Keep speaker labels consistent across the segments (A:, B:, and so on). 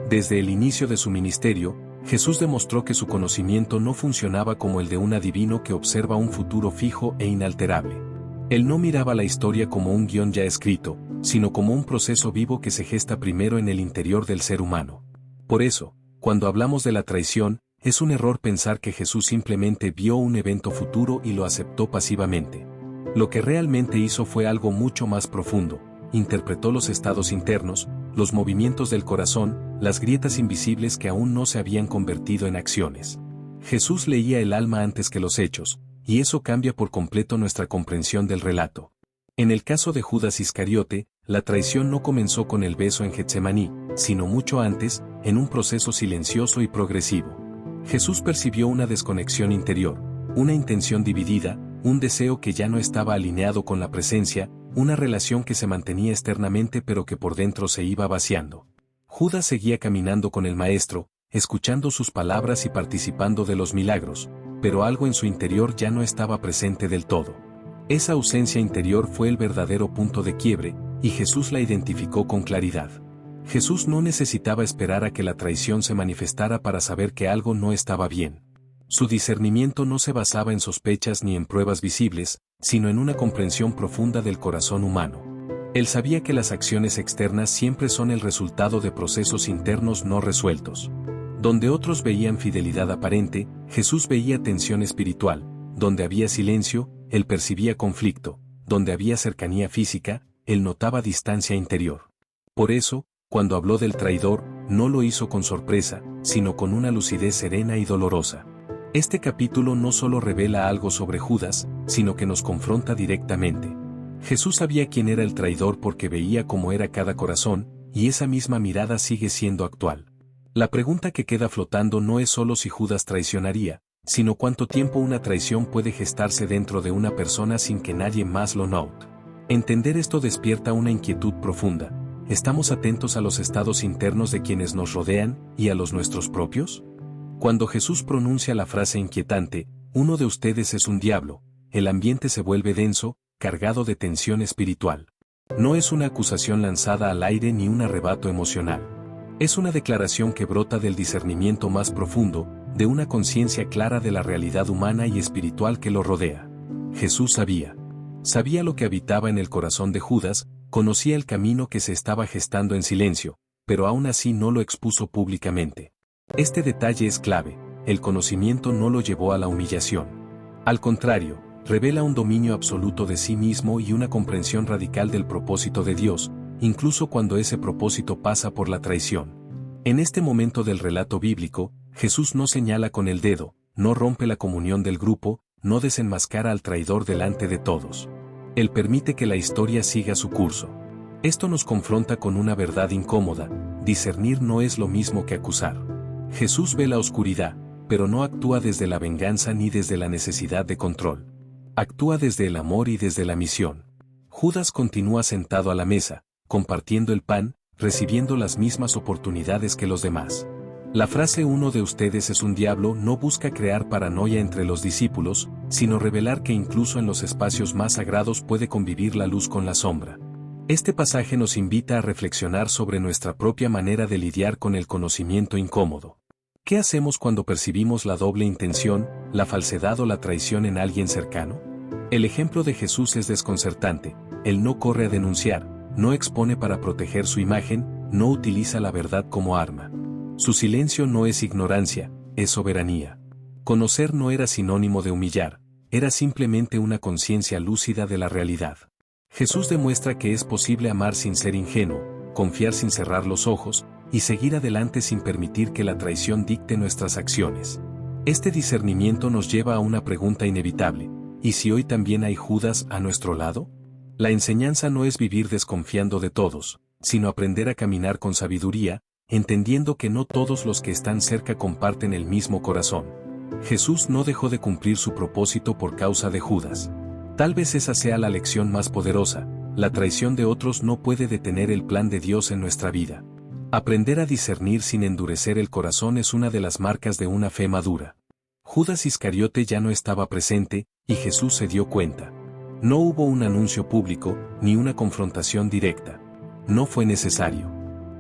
A: Desde el inicio de su ministerio, Jesús demostró que su conocimiento no funcionaba como el de un adivino que observa un futuro fijo e inalterable. Él no miraba la historia como un guión ya escrito, sino como un proceso vivo que se gesta primero en el interior del ser humano. Por eso, cuando hablamos de la traición, es un error pensar que Jesús simplemente vio un evento futuro y lo aceptó pasivamente. Lo que realmente hizo fue algo mucho más profundo. Interpretó los estados internos, los movimientos del corazón, las grietas invisibles que aún no se habían convertido en acciones. Jesús leía el alma antes que los hechos, y eso cambia por completo nuestra comprensión del relato. En el caso de Judas Iscariote, la traición no comenzó con el beso en Getsemaní, sino mucho antes, en un proceso silencioso y progresivo. Jesús percibió una desconexión interior, una intención dividida, un deseo que ya no estaba alineado con la presencia, una relación que se mantenía externamente pero que por dentro se iba vaciando. Judas seguía caminando con el Maestro, escuchando sus palabras y participando de los milagros, pero algo en su interior ya no estaba presente del todo. Esa ausencia interior fue el verdadero punto de quiebre, y Jesús la identificó con claridad. Jesús no necesitaba esperar a que la traición se manifestara para saber que algo no estaba bien. Su discernimiento no se basaba en sospechas ni en pruebas visibles, sino en una comprensión profunda del corazón humano. Él sabía que las acciones externas siempre son el resultado de procesos internos no resueltos. Donde otros veían fidelidad aparente, Jesús veía tensión espiritual. Donde había silencio, él percibía conflicto. Donde había cercanía física, él notaba distancia interior. Por eso, cuando habló del traidor, no lo hizo con sorpresa, sino con una lucidez serena y dolorosa. Este capítulo no solo revela algo sobre Judas, sino que nos confronta directamente. Jesús sabía quién era el traidor porque veía cómo era cada corazón, y esa misma mirada sigue siendo actual. La pregunta que queda flotando no es solo si Judas traicionaría, sino cuánto tiempo una traición puede gestarse dentro de una persona sin que nadie más lo note. Entender esto despierta una inquietud profunda. ¿Estamos atentos a los estados internos de quienes nos rodean y a los nuestros propios? Cuando Jesús pronuncia la frase inquietante, uno de ustedes es un diablo, el ambiente se vuelve denso, cargado de tensión espiritual. No es una acusación lanzada al aire ni un arrebato emocional. Es una declaración que brota del discernimiento más profundo, de una conciencia clara de la realidad humana y espiritual que lo rodea. Jesús sabía lo que habitaba en el corazón de Judas, conocía el camino que se estaba gestando en silencio, pero aún así no lo expuso públicamente. Este detalle es clave, el conocimiento no lo llevó a la humillación. Al contrario, revela un dominio absoluto de sí mismo y una comprensión radical del propósito de Dios, incluso cuando ese propósito pasa por la traición. En este momento del relato bíblico, Jesús no señala con el dedo, no rompe la comunión del grupo, no desenmascara al traidor delante de todos. Él permite que la historia siga su curso. Esto nos confronta con una verdad incómoda: discernir no es lo mismo que acusar. Jesús ve la oscuridad, pero no actúa desde la venganza ni desde la necesidad de control. Actúa desde el amor y desde la misión. Judas continúa sentado a la mesa, compartiendo el pan, recibiendo las mismas oportunidades que los demás. La frase "uno de ustedes es un diablo" no busca crear paranoia entre los discípulos, sino revelar que incluso en los espacios más sagrados puede convivir la luz con la sombra. Este pasaje nos invita a reflexionar sobre nuestra propia manera de lidiar con el conocimiento incómodo. ¿Qué hacemos cuando percibimos la doble intención, la falsedad o la traición en alguien cercano? El ejemplo de Jesús es desconcertante. Él no corre a denunciar, no expone para proteger su imagen, no utiliza la verdad como arma. Su silencio no es ignorancia, es soberanía. Conocer no era sinónimo de humillar, era simplemente una conciencia lúcida de la realidad. Jesús demuestra que es posible amar sin ser ingenuo, confiar sin cerrar los ojos, y seguir adelante sin permitir que la traición dicte nuestras acciones. Este discernimiento nos lleva a una pregunta inevitable: ¿y si hoy también hay Judas a nuestro lado? La enseñanza no es vivir desconfiando de todos, sino aprender a caminar con sabiduría, entendiendo que no todos los que están cerca comparten el mismo corazón. Jesús no dejó de cumplir su propósito por causa de Judas. Tal vez esa sea la lección más poderosa: la traición de otros no puede detener el plan de Dios en nuestra vida. Aprender a discernir sin endurecer el corazón es una de las marcas de una fe madura. Judas Iscariote ya no estaba presente, y Jesús se dio cuenta. No hubo un anuncio público, ni una confrontación directa. No fue necesario.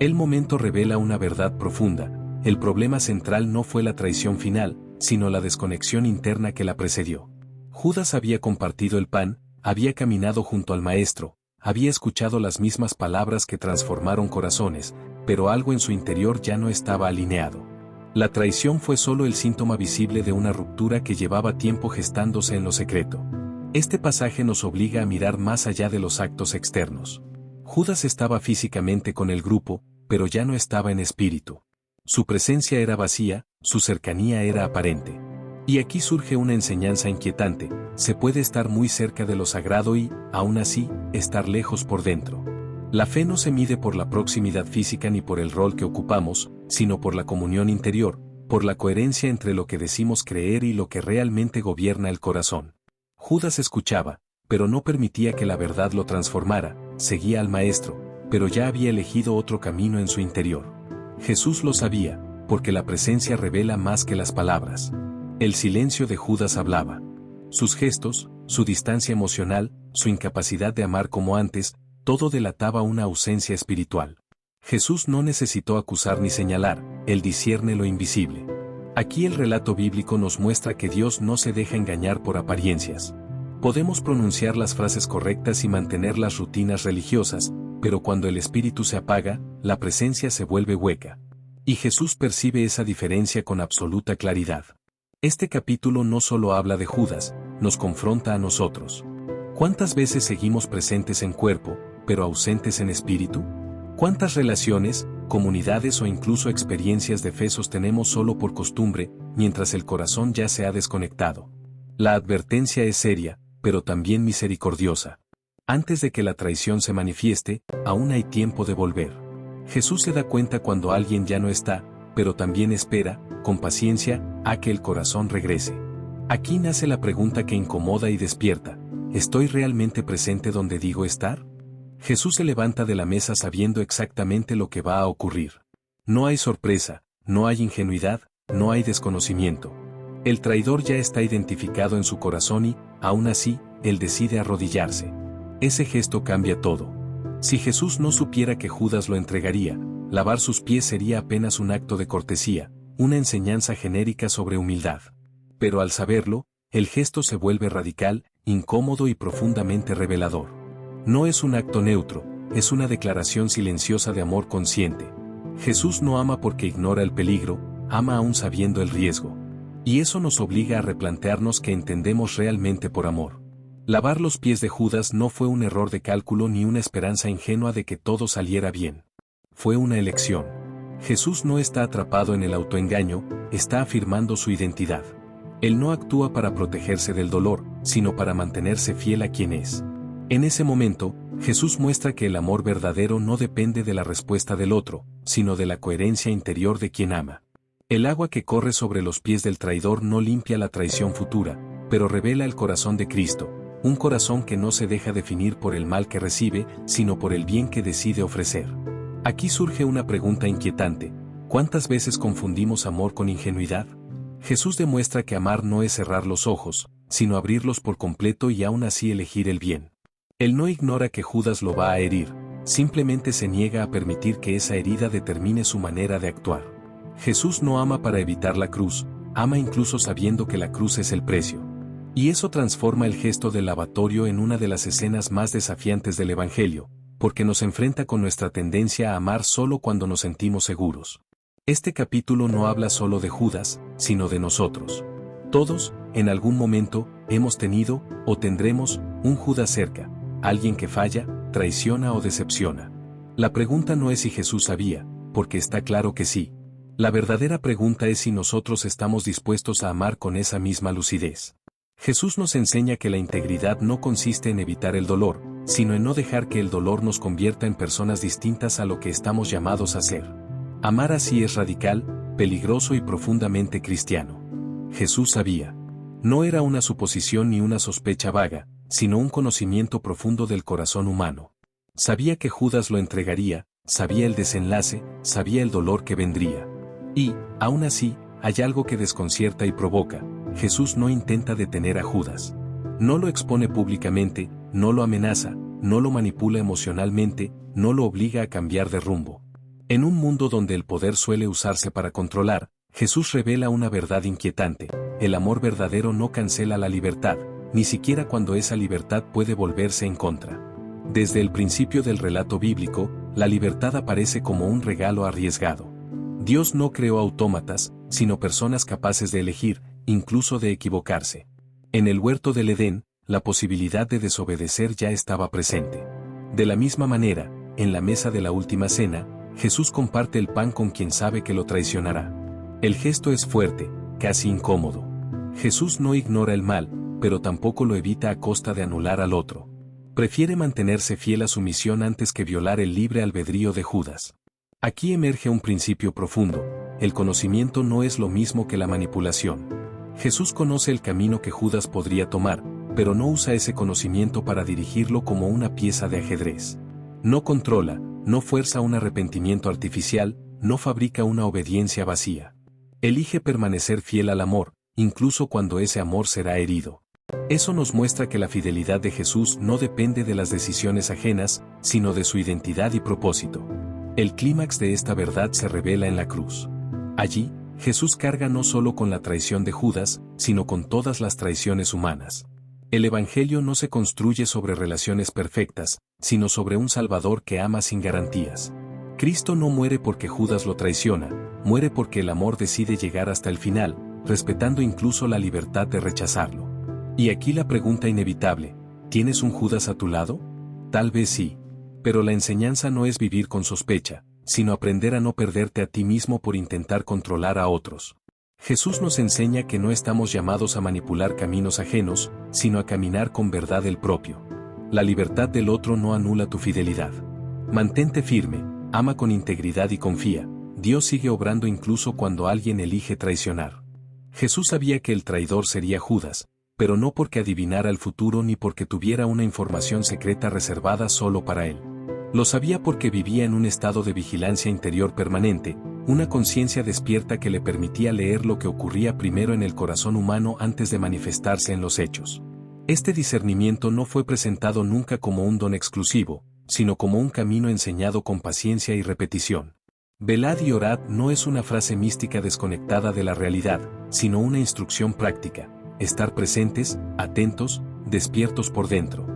A: El momento revela una verdad profunda: el problema central no fue la traición final, sino la desconexión interna que la precedió. Judas había compartido el pan, había caminado junto al Maestro, había escuchado las mismas palabras que transformaron corazones, pero algo en su interior ya no estaba alineado. La traición fue solo el síntoma visible de una ruptura que llevaba tiempo gestándose en lo secreto. Este pasaje nos obliga a mirar más allá de los actos externos. Judas estaba físicamente con el grupo, pero ya no estaba en espíritu. Su presencia era vacía, su cercanía era aparente. Y aquí surge una enseñanza inquietante: se puede estar muy cerca de lo sagrado y, aún así, estar lejos por dentro. La fe no se mide por la proximidad física ni por el rol que ocupamos, sino por la comunión interior, por la coherencia entre lo que decimos creer y lo que realmente gobierna el corazón. Judas escuchaba, pero no permitía que la verdad lo transformara, seguía al Maestro, pero ya había elegido otro camino en su interior. Jesús lo sabía, porque la presencia revela más que las palabras. El silencio de Judas hablaba. Sus gestos, su distancia emocional, su incapacidad de amar como antes, todo delataba una ausencia espiritual. Jesús no necesitó acusar ni señalar, él discierne lo invisible. Aquí el relato bíblico nos muestra que Dios no se deja engañar por apariencias. Podemos pronunciar las frases correctas y mantener las rutinas religiosas, pero cuando el espíritu se apaga, la presencia se vuelve hueca. Y Jesús percibe esa diferencia con absoluta claridad. Este capítulo no solo habla de Judas, nos confronta a nosotros. ¿Cuántas veces seguimos presentes en cuerpo, pero ausentes en espíritu? ¿Cuántas relaciones, comunidades o incluso experiencias de fe sostenemos solo por costumbre, mientras el corazón ya se ha desconectado? La advertencia es seria, pero también misericordiosa. Antes de que la traición se manifieste, aún hay tiempo de volver. Jesús se da cuenta cuando alguien ya no está, pero también espera, con paciencia, a que el corazón regrese. Aquí nace la pregunta que incomoda y despierta: ¿estoy realmente presente donde digo estar? Jesús se levanta de la mesa sabiendo exactamente lo que va a ocurrir. No hay sorpresa, no hay ingenuidad, no hay desconocimiento. El traidor ya está identificado en su corazón y, aún así, él decide arrodillarse. Ese gesto cambia todo. Si Jesús no supiera que Judas lo entregaría, lavar sus pies sería apenas un acto de cortesía, una enseñanza genérica sobre humildad. Pero al saberlo, el gesto se vuelve radical, incómodo y profundamente revelador. No es un acto neutro, es una declaración silenciosa de amor consciente. Jesús no ama porque ignora el peligro, ama aún sabiendo el riesgo. Y eso nos obliga a replantearnos qué entendemos realmente por amor. Lavar los pies de Judas no fue un error de cálculo ni una esperanza ingenua de que todo saliera bien. Fue una elección. Jesús no está atrapado en el autoengaño, está afirmando su identidad. Él no actúa para protegerse del dolor, sino para mantenerse fiel a quien es. En ese momento, Jesús muestra que el amor verdadero no depende de la respuesta del otro, sino de la coherencia interior de quien ama. El agua que corre sobre los pies del traidor no limpia la traición futura, pero revela el corazón de Cristo, un corazón que no se deja definir por el mal que recibe, sino por el bien que decide ofrecer. Aquí surge una pregunta inquietante: ¿cuántas veces confundimos amor con ingenuidad? Jesús demuestra que amar no es cerrar los ojos, sino abrirlos por completo y aún así elegir el bien. Él no ignora que Judas lo va a herir, simplemente se niega a permitir que esa herida determine su manera de actuar. Jesús no ama para evitar la cruz, ama incluso sabiendo que la cruz es el precio. Y eso transforma el gesto del lavatorio en una de las escenas más desafiantes del Evangelio, porque nos enfrenta con nuestra tendencia a amar solo cuando nos sentimos seguros. Este capítulo no habla solo de Judas, sino de nosotros. Todos, en algún momento, hemos tenido, o tendremos, un Judas cerca, alguien que falla, traiciona o decepciona. La pregunta no es si Jesús sabía, porque está claro que sí. La verdadera pregunta es si nosotros estamos dispuestos a amar con esa misma lucidez. Jesús nos enseña que la integridad no consiste en evitar el dolor, sino en no dejar que el dolor nos convierta en personas distintas a lo que estamos llamados a ser. Amar así es radical, peligroso y profundamente cristiano. Jesús sabía. No era una suposición ni una sospecha vaga, sino un conocimiento profundo del corazón humano. Sabía que Judas lo entregaría, sabía el desenlace, sabía el dolor que vendría. Y, aún así, hay algo que desconcierta y provoca: Jesús no intenta detener a Judas. No lo expone públicamente, no lo amenaza, no lo manipula emocionalmente, no lo obliga a cambiar de rumbo. En un mundo donde el poder suele usarse para controlar, Jesús revela una verdad inquietante: el amor verdadero no cancela la libertad, ni siquiera cuando esa libertad puede volverse en contra. Desde el principio del relato bíblico, la libertad aparece como un regalo arriesgado. Dios no creó autómatas, sino personas capaces de elegir, incluso de equivocarse. En el huerto del Edén, la posibilidad de desobedecer ya estaba presente. De la misma manera, en la mesa de la última cena, Jesús comparte el pan con quien sabe que lo traicionará. El gesto es fuerte, casi incómodo. Jesús no ignora el mal, pero tampoco lo evita a costa de anular al otro. Prefiere mantenerse fiel a su misión antes que violar el libre albedrío de Judas. Aquí emerge un principio profundo: el conocimiento no es lo mismo que la manipulación. Jesús conoce el camino que Judas podría tomar, pero no usa ese conocimiento para dirigirlo como una pieza de ajedrez. No controla, no fuerza un arrepentimiento artificial, no fabrica una obediencia vacía. Elige permanecer fiel al amor, incluso cuando ese amor será herido. Eso nos muestra que la fidelidad de Jesús no depende de las decisiones ajenas, sino de su identidad y propósito. El clímax de esta verdad se revela en la cruz. Allí, Jesús carga no solo con la traición de Judas, sino con todas las traiciones humanas. El Evangelio no se construye sobre relaciones perfectas, sino sobre un Salvador que ama sin garantías. Cristo no muere porque Judas lo traiciona, muere porque el amor decide llegar hasta el final, respetando incluso la libertad de rechazarlo. Y aquí la pregunta inevitable: ¿tienes un Judas a tu lado? Tal vez sí. Pero la enseñanza no es vivir con sospecha, sino aprender a no perderte a ti mismo por intentar controlar a otros. Jesús nos enseña que no estamos llamados a manipular caminos ajenos, sino a caminar con verdad el propio. La libertad del otro no anula tu fidelidad. Mantente firme, ama con integridad y confía. Dios sigue obrando incluso cuando alguien elige traicionar. Jesús sabía que el traidor sería Judas, pero no porque adivinara el futuro ni porque tuviera una información secreta reservada solo para él. Lo sabía porque vivía en un estado de vigilancia interior permanente, una conciencia despierta que le permitía leer lo que ocurría primero en el corazón humano antes de manifestarse en los hechos. Este discernimiento no fue presentado nunca como un don exclusivo, sino como un camino enseñado con paciencia y repetición. Velad y orad no es una frase mística desconectada de la realidad, sino una instrucción práctica: estar presentes, atentos, despiertos por dentro.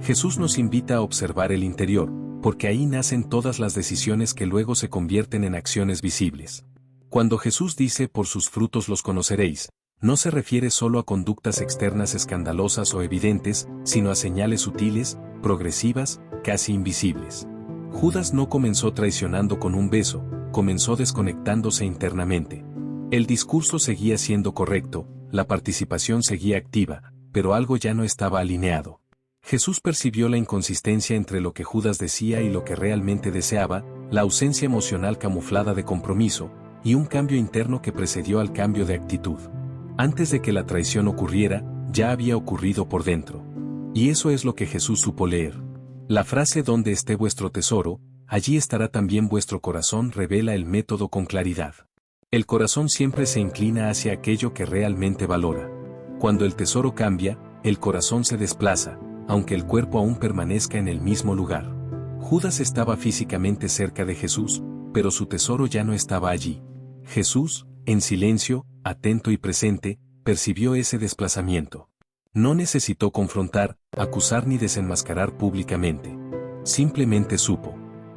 A: Jesús nos invita a observar el interior, porque ahí nacen todas las decisiones que luego se convierten en acciones visibles. Cuando Jesús dice "por sus frutos los conoceréis", no se refiere solo a conductas externas escandalosas o evidentes, sino a señales sutiles, progresivas, casi invisibles. Judas no comenzó traicionando con un beso, comenzó desconectándose internamente. El discurso seguía siendo correcto, la participación seguía activa, pero algo ya no estaba alineado. Jesús percibió la inconsistencia entre lo que Judas decía y lo que realmente deseaba, la ausencia emocional camuflada de compromiso, y un cambio interno que precedió al cambio de actitud. Antes de que la traición ocurriera, ya había ocurrido por dentro. Y eso es lo que Jesús supo leer. La frase "donde esté vuestro tesoro, allí estará también vuestro corazón" revela el método con claridad. El corazón siempre se inclina hacia aquello que realmente valora. Cuando el tesoro cambia, el corazón se desplaza, aunque el cuerpo aún permanezca en el mismo lugar. Judas estaba físicamente cerca de Jesús, pero su tesoro ya no estaba allí. Jesús, en silencio, atento y presente, percibió ese desplazamiento. No necesitó confrontar, acusar ni desenmascarar públicamente. Simplemente supo.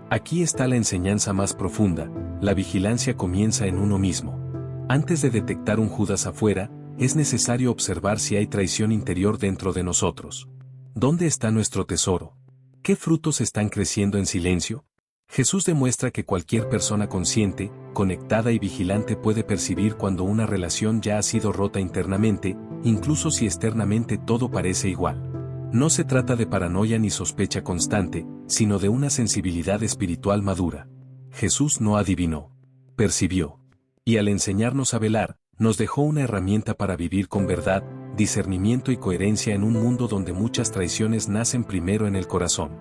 A: Aquí está la enseñanza más profunda: la vigilancia comienza en uno mismo. Antes de detectar un Judas afuera, es necesario observar si hay traición interior dentro de nosotros. ¿Dónde está nuestro tesoro? ¿Qué frutos están creciendo en silencio? Jesús demuestra que cualquier persona consciente, conectada y vigilante puede percibir cuando una relación ya ha sido rota internamente, incluso si externamente todo parece igual. No se trata de paranoia ni sospecha constante, sino de una sensibilidad espiritual madura. Jesús no adivinó, percibió. Y al enseñarnos a velar, nos dejó una herramienta para vivir con verdad, discernimiento y coherencia en un mundo donde muchas traiciones nacen primero en el corazón.